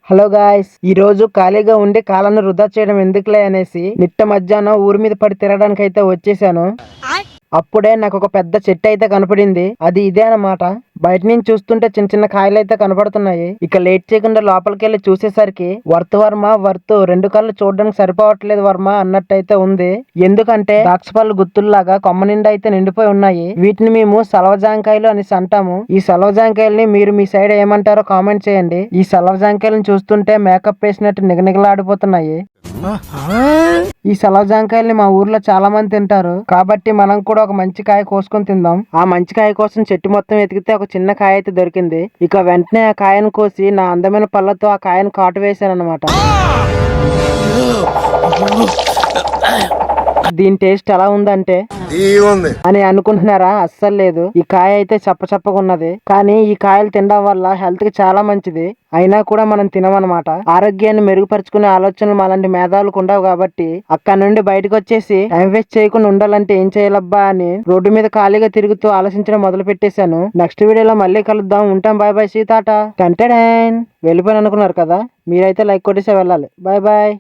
Hello guys, ఈ రోజు ఖాళీగా ఉండి కాలాన్ని వృధా చేయడం ఎందుకులే అనేసి నిట్ట మధ్యాహ్నం ఊరి మీద పడి తిరగడానికి అయితే వచ్చేసాను. అప్పుడే నాకు ఒక పెద్ద చెట్టు అయితే కనపడింది. అది ఇదే అన్నమాట. బయట నుంచి చూస్తుంటే చిన్న చిన్న కాయలు అయితే కనపడుతున్నాయి. ఇక లేట్ చేయకుండా లోపలికి వెళ్ళి చూసేసరికి వర్త్ 2 కళ్ళు చూడడానికి సరిపోవట్లేదు వర్మ అన్నట్టయితే ఉంది. ఎందుకంటే ద్రాక్ష పళ్ళు గుత్తుల్లాగా కొమ్మ నిండా అయితే నిండిపోయి ఉన్నాయి. వీటిని మేము సలవజాంకాయలు అనేసి అంటాము. ఈ సలవజాంకాయల్ని మీరు మీ సైడ్ ఏమంటారో కామెంట్ చేయండి. ఈ సలవజాంకాయలను చూస్తుంటే మేకప్ వేసినట్టు నిగనిగలాడిపోతున్నాయి. ఈ సలవజాంకాయల్ని మా ఊర్లో చాలా మంది తింటారు. కాబట్టి మనం కూడా ఒక మంచి కాయ కోసుకొని తిందాం. ఆ మంచి కాయ కోసం చెట్టు మొత్తం ఎతికితే ఒక చిన్న కాయ అయితే దొరికింది. ఇక వెంటనే ఆ కాయను కోసి నా అందమైన పళ్ళతో ఆ కాయను కాటు వేసాను అనమాట. దీని టేస్ట్ ఎలా ఉందంటే అని అనుకుంటున్నారా? అస్సలు లేదు. ఈ కాయ అయితే చప్పచప్పగా ఉన్నది. కానీ ఈ కాయలు తినడం వల్ల హెల్త్ కి చాలా మంచిది. అయినా కూడా మనం తినమన్నమాట. ఆరోగ్యాన్ని మెరుగుపరుచుకునే ఆలోచనలు అలాంటి మేధావులకు ఉండవు కాబట్టి అక్కడ నుండి బయటకు వచ్చేసి టైం వేస్ట్ చేయకుండా ఉండాలంటే ఏం చేయాలబ్బా అని రోడ్డు మీద ఖాళీగా తిరుగుతూ ఆలోచించడం మొదలు పెట్టేశాను. నెక్స్ట్ వీడియోలో మళ్ళీ కలుద్దాం. ఉంటాం. Bye bye. సీతాట కంటెడైన్ వెళ్ళిపోయిన అనుకున్నారు కదా, మీరైతే లైక్ కొట్టేసే వెళ్ళాలి. Bye bye.